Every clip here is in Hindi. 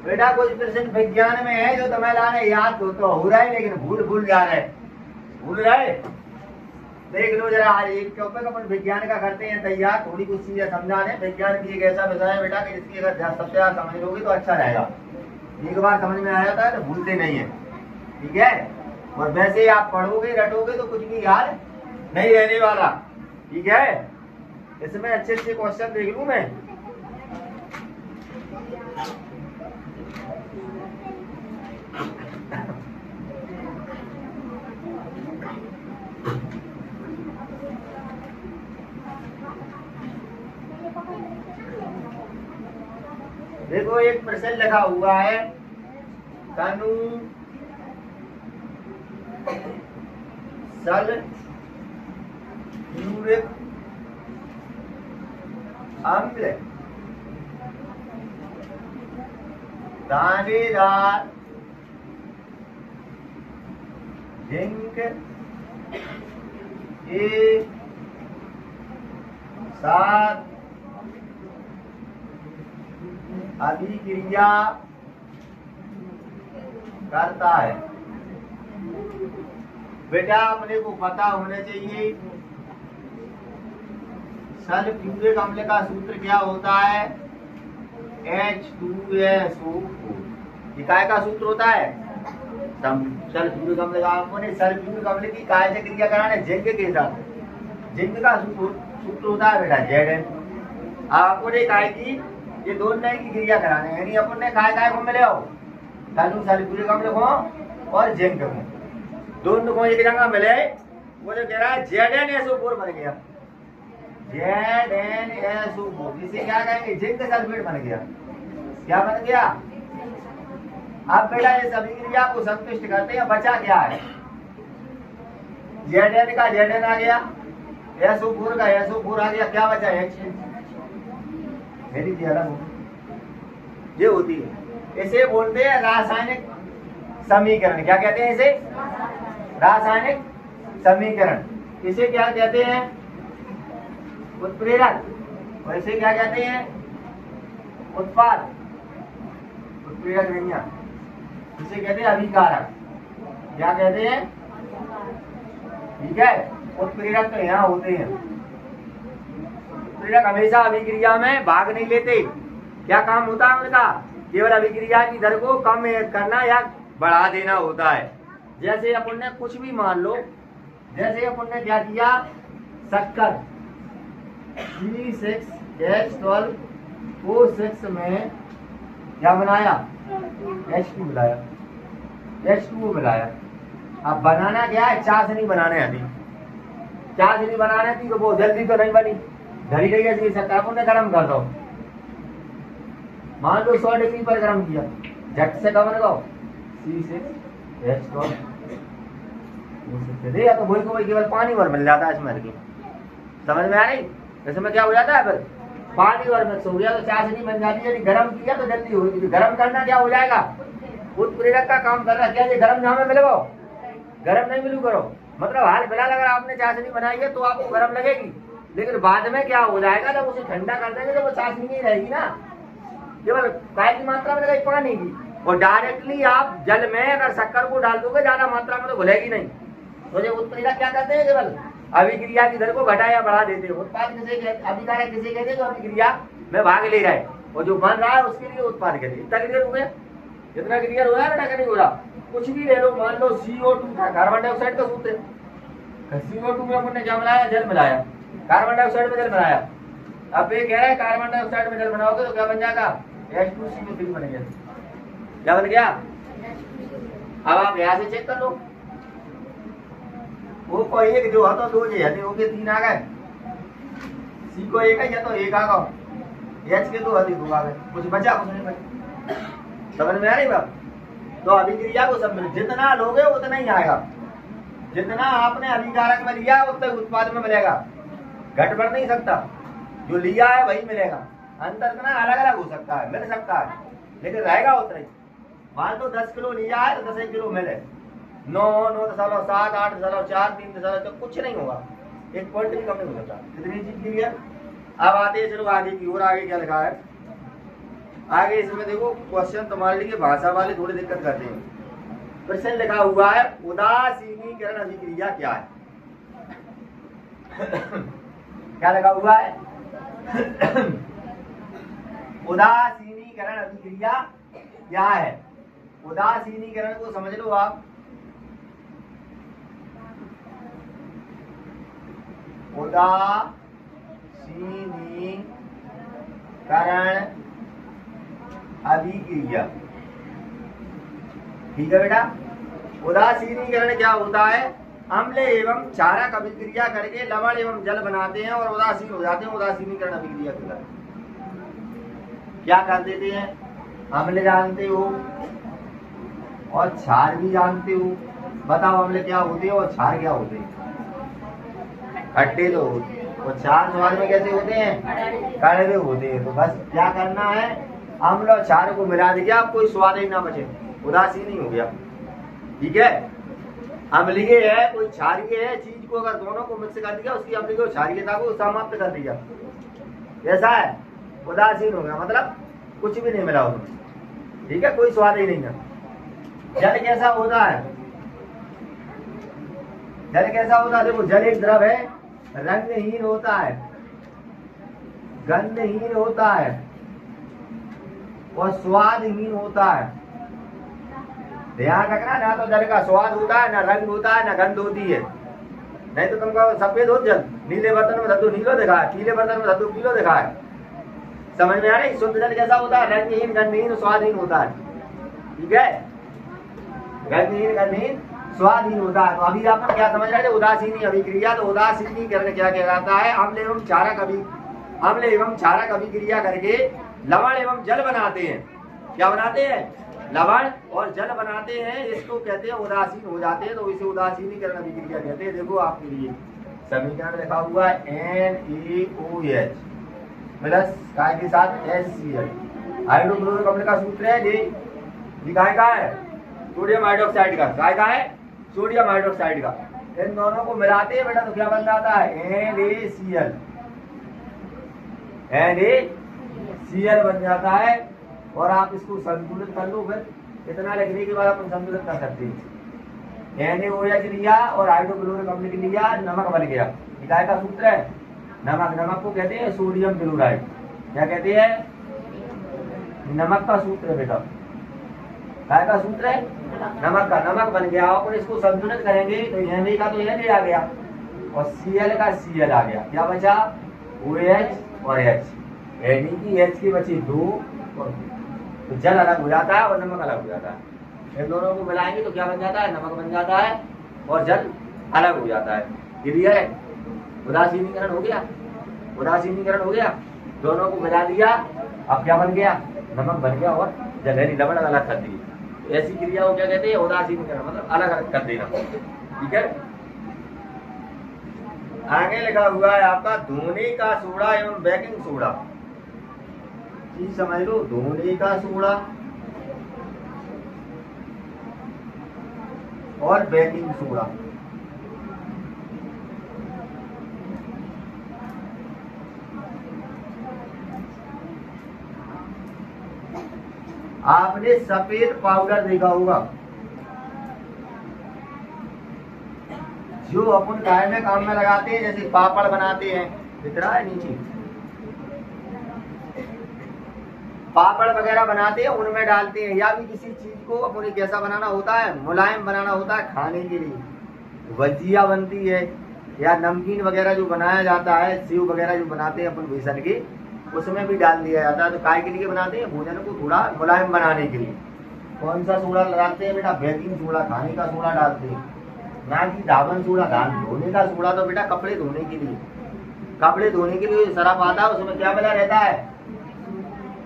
बेटा कुछ प्रश्न विज्ञान में है जो तुम्हें लाने याद हो रहा है, लेकिन भूल जा रहे, भूल रहे। देख लो जरा, आज एक टॉपिक अपन विज्ञान का करते हैं तैयार, थोड़ी कुछ चीजें समझा दें। विज्ञान की एक ऐसा विषय है बेटा कि इसकी अगर सबसे ज्यादा समझ लोगे तो अच्छा रहेगा। एक बार समझ में आ जाता है तो भूलते नहीं है, ठीक है। और वैसे ही आप पढ़ोगे रटोगे तो कुछ भी याद नहीं रहने वाला, ठीक है। इसमें अच्छे अच्छे क्वेश्चन देख लूं मैं। देखो एक प्रश्न लिखा हुआ है, तनु सल्फ्यूरिक अम्ल दानेदार जिंक के साथ अभिक्रिया करता है। बेटा अपने को पता होना चाहिए सल्फ्यूरिक अम्ल का सूत्र क्या होता है, H2SO4। ये काय का सूत्र होता है, सल्फ्यूरिक अम्ल का। अपने सल्फ्यूरिक अम्ल की काय से क्रिया कराने, जिंक के साथ। जिंक का सूत्र होता है बेटा Zn। आपको काय की ये दोनों की क्रिया कराने, यानी अपन ने काय को मिले हो, तनु सल्फ्यूरिक अम्ल को और जिंक को, दोनों को एक जगह मिले। वो जो कह रहा है ZnSO4 बन गया, ZnSO4। जिसे क्या कहेंगे, जिंक सल्फेट बन गया। क्या बन गया? अब बेटा ये सभी क्रिया को संतुष्ट करते हैं, बचा क्या है, Zn का Zn आ गया, SO4 का SO4 आ गया, क्या बचा H। मेरी ये होती है, इसे बोलते हैं रासायनिक समीकरण। क्या कहते हैं इसे? रासायनिक समीकरण। इसे क्या कहते हैं? उत्प्रेरक। और इसे क्या कहते हैं? उत्पाद। उत्प्रेरक नहीं है, इसे कहते हैं अभिकारक। क्या कहते हैं? ठीक है, उत्प्रेरक तो यहाँ होते हैं। उत्प्रेरक हमेशा अभिक्रिया में भाग नहीं लेते। क्या काम होता है उनका? केवल अभिक्रिया की दर को कम करना या बढ़ा देना होता है। जैसे अपन ने कुछ भी मान लो, जैसे अपन ने क्या किया, शक्कर C6H12O6 में क्या बनाया, H2 मिलाया, H2O मिलाया। अब बनाना क्या है, चाशनी बनाने अभी। चाशनी बनाने थी तो वो जल्दी तो नहीं बनी, धरी रही है शक्कर। अपन ने गर्म कर दो, मान लो 100 डिग्री पर गर्म किया, झट से कब लगाओ C6H12। या तो वही को वही केवल पानी भर मिल जाता है इसमें की, समझ में आ रही? इसमें क्या हो जाता है, फिर पानी और मिक्स हो गया तो चाशनी बन जाती है। गर्म किया तो जल्दी होगी। गर्म करना क्या हो जाएगा, उत्प्रेरक का काम कर रहा है। क्या ये गर्म जहाँ में मिलेगा, गर्म नहीं मिलू करो, मतलब हाल फिलहाल अगर आपने चाशनी बनाई है तो आपको गर्म लगेगी, लेकिन बाद में क्या हो जाएगा, जब उसे ठंडा कर देंगे तो वो चाशनी नहीं रहेगी ना, केवल काय की मात्रा में लगेगी, पानी की। और डायरेक्टली आप जल में अगर शक्कर को डाल दोगे ज्यादा मात्रा में तो घुलेगी नहीं। तो ये उत्प्रेरक क्या करते हैं, केवल अभिक्रिया की दर को घटा या बढ़ा देते हैं। उत्पाद किसे कहते, अभिकारक किसे कहते हैं, जो अभिक्रिया में भाग ले रहा है और जो बन रहा है उसके लिए उत्पाद कहते हैं। इतना क्लियर हो गया? जितना क्लियर हो रहा है बेटा, नहीं हो रहा? कुछ भी ले लो, मान लो CO2 था, कार्बन डाइऑक्साइड का सूत्र। CO2 में हमने क्या मिलाया, जल मिलाया, कार्बन डाइऑक्साइड में जल मिलाया। अब ये कह रहा है कार्बन डाइऑक्साइड में जल बनाओगे तो क्या बन जाएगा, H2CO3 बन गया। क्या बन गया? अब आप यहाँ से चेक कर लो, वो को एक जो है तो दो जो है, 3 आ गए, C को एक है या तो एक आ गया, H के दो अधिक दो आ गए, कुछ बचा कुछ नहीं बचा। समझ में आ रही बात? तो अभिक्रिया को समझ, जितना लोगे उतना ही आएगा, जितना आपने अभिकारक में लिया उतना उत्पाद में मिलेगा, घट बढ़ नहीं सकता। जो लिया है वही मिलेगा, अंतर इतना अलग अलग हो सकता है, मिल सकता है, लेकिन रहेगा उतना ही। मान लो 10 किलो लिया है तो 10 किलो मिले, 9, 9.7, 8.4, 3, कुछ नहीं होगा, 1 पॉइंट भी कम नहीं हो सकता। कितनी चीज क्लियर? अब आते हैं, चलो आगे की ओर। आगे क्या लिखा है, आगे इसमें देखो क्वेश्चन तुम्हारे लिए भाषा वाले थोड़ी दिक्कत करते हैं। प्रश्न लिखा हुआ है उदासीनीकरण अभिक्रिया क्या है? क्या लगा हुआ है? उदासीनीकरण अभिक्रिया क्या है? उदासीनीकरण को समझ लो आप। उदासीनीकरण अभिक्रिया, ठीक है बेटा। उदासीनीकरण क्या होता है? अम्ल एवं क्षारक अभिक्रिया करके लवण एवं जल बनाते हैं और उदासीन हो जाते हैं। उदासीनीकरण अभिक्रिया के क्या कर देते हैं? अम्ल जानते हो और क्षार भी जानते हो। बताओ अम्ल क्या होते हैं और क्षार क्या होते हैं? खट्टे तो होते हैं और क्षार स्वाद में कैसे होते हैं? कड़वे होते हैं। तो बस क्या करना है, अम्ल और क्षार को मिला दिया, आप कोई स्वाद ही ना बचे, उदासीन ही हो गया। ठीक है, अम्लीय है कोई क्षारीय है, चीज को अगर दोनों को मिक्स कर दिया उसकी अम्लीय और क्षारीयता को समाप्त कर दिया, ऐसा है, उदासीन हो गया, मतलब कुछ भी नहीं मिला उसमें। ठीक है, कोई स्वाद ही नहीं है। जल कैसा होता है? जल कैसा होता है? देखो जल एक द्रव है, रंगहीन होता है, गंधहीन होता है और स्वादहीन होता है। ध्यान रखना, ना तो जल का स्वाद होता है, ना रंग होता है, ना गंध होती है। नहीं तो तुमको सफेद हो जल, नीले बर्तन में धत्तू नीलो दिखा है, पीले बर्तन में धत्तू पीलो दिखा है। समझ में आ रही? शुद्ध जल कैसा होता है? रंगहीन, गंधहीन, स्वादहीन होता है। ठीक है, रंगहीन, गंधहीन, स्वादहीन होता है। तो अभी आप क्या समझ रहे थे? उदासीनी अभिक्रिया। तो उदासीनीकरण क्या कहलाता है? अम्ल एवं क्षारक अभिक्रिया करके लवण एवं जल बनाते हैं। क्या बनाते हैं? लवण और जल बनाते हैं, इसको कहते हैं उदासीन हो जाते हैं। तो इसे उदासीनीकरण अभिक्रिया कहते हैं। देखो आपके लिए समीकरण लिखा हुआ है NaOH प्लस काय के साथ HCl। हाइड्रोक्लोरिक अम्ल का सूत्र है ये काय का है? सोडियम हाइड्रोक्साइड का। काय का है? सोडियम हाइड्रोक्साइड का। इन दोनों को मिलाते हैं बेटा तो क्या बन जाता है? NaCl। NaCl बन जाता है। और आप इसको संतुलित कर लो, फिर इतना लिखने के बाद अपन संतुलित कर सकते हैं। NaOH लिया और हाइड्रोक्लोरिक अम्ल लिया, नमक बन गया। काय का सूत्र है? नमक। नमक को कहते हैं सोडियम क्लोराइड। क्या कहते हैं? नमक का सूत्र है बेटा। काय का सूत्र है? नमक का। नमक बन गया। और इसको संतुलित करेंगे तो Na का तो Na आ गया और Cl का Cl आ गया। क्या बचा? OH और H। यानी कि H की बची 2 और तो जल अलग हो जाता है और नमक अलग हो जाता है। इन दोनों को मिलाएंगे तो क्या बन जाता है? नमक बन जाता है और जल अलग हो जाता है। क्लियर है? उदासीनीकरण हो गया। उदासीनीकरण हो गया, दोनों को मिला दिया, अब क्या बन गया? नमक बन गया और जल यानी लवण अलग कर दी। ऐसी क्रिया को क्या कहते हैं? उदासीनीकरण, मतलब अलग अलग कर देना। ठीक है, आगे लिखा हुआ है आपका धोने का सोडा एवं बेकिंग सोडा। चीज समझ लो, धोने का सोडा और बेकिंग सोडा। आपने सफेद पाउडर देखा होगा जो अपन चाय में काम में लगाते हैं, जैसे पापड़ बनाते हैं, दिख रहा है नीचे, पापड़ वगैरह बनाते हैं उनमें डालते हैं। या भी किसी चीज को अपन कैसा बनाना होता है? मुलायम बनाना होता है खाने के लिए। भजिया बनती है या नमकीन वगैरह जो बनाया जाता है, सेव वगैरह जो बनाते हैं अपन बेसन के, उसमें भी डाल दिया जाता है। तो काय के लिए बनाते हैं? भोजन को थोड़ा मुलायम बनाने के लिए। कौन सा सोडा डालते हैं बेटा? बेकिंग सोडा, खाने का सोडा डालते हैं, ना कि साबुन सोडा। धोने का सोडा तो बेटा कपड़े धोने के लिए, कपड़े धोने के लिए सरफ आता है, उसमें क्या मिला रहता है?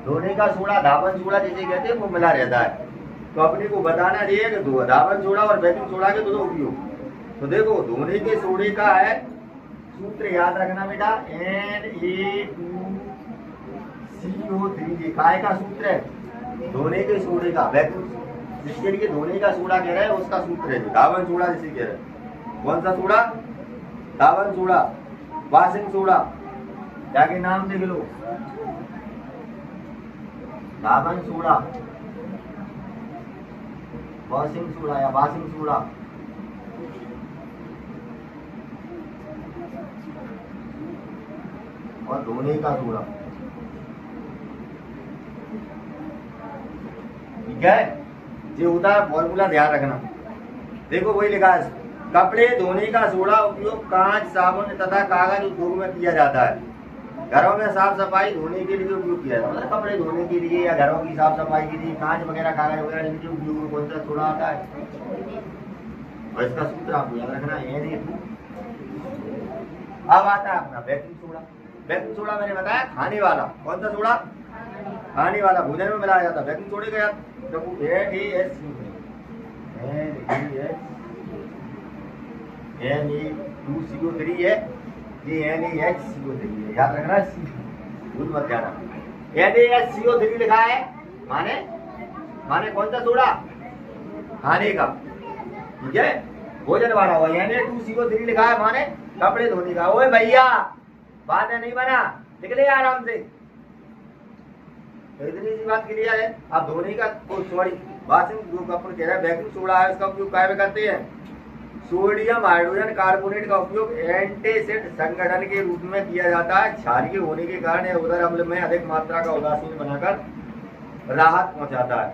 धोने का सोडा, धावन सोडा जिसे कहते हैं, वो मिला रहता है। तो अपने को बताना चाहिए कि धावन सोडा और बेकिंग सोडा के दो उपयोग। तो देखो धोने के सोडे का है सूत्र याद रखना बेटा, Na2CO3। काय का सूत्र है? धोने के सोडे का, जिसके लिए धोने का सोडा कह रहे हैं उसका सूत्र है धावन सोडा जिसे कह रहे हैं। कौन सा सोडा? धावन सोडा, वाशिंग सोडा, क्या के नाम देख लो। धावन सोडा, वॉशिंग सोडा या वॉशिंग सोडा, और धोने का सोडा। ठीक है, ये होता है फॉर्मूला, ध्यान रखना। देखो वही लिखा है, कपड़े धोने का सोडा उपयोग कांच, साबुन तथा कागज उद्योग में किया जाता है। घरों में साफ सफाई धोने के लिए उपयोग किया जाता है, मतलब कपड़े धोने के लिए या घरों की साफ सफाई के लिए कांच वगैरह, कागज वगैरह इनके उपयोग में कौन सा सोडा आता है? और इसका सूत्र आपको याद रखना है। अब आता है अपना बेकिंग सोडा। बेकिंग सोडा मैंने बताया खाने वाला, कौन सा सोडा? खाने वाला, भोजन में मिलाया जाता है। बेकिंग सोडे का Na2CO3 है, ये NaHCO3 है, याद रखना, भूल मत जाना। NaHCO3 लिखा है, माने कौन सा सोडा? खाने का। ठीक है, भोजन वाला हुआ। Na2CO3 लिखा है, माने कपड़े धोने का। ओए भैया, बात नहीं बना, लिख ले आराम से, इतनी सी बात क्लियर है। अब धोने का सॉरी वॉशिंग जो अपन कह रहे हैं बेकिंग सोडा है, उसका उपयोग काय में करते हैं? सोडियम हाइड्रोजन कार्बोनेट का उपयोग एंटीसिड संगठन के रूप में किया जाता है। क्षारीय होने के कारण यह उदर अम्ल में अधिक मात्रा का उदासीन बनाकर राहत पहुंचाता है।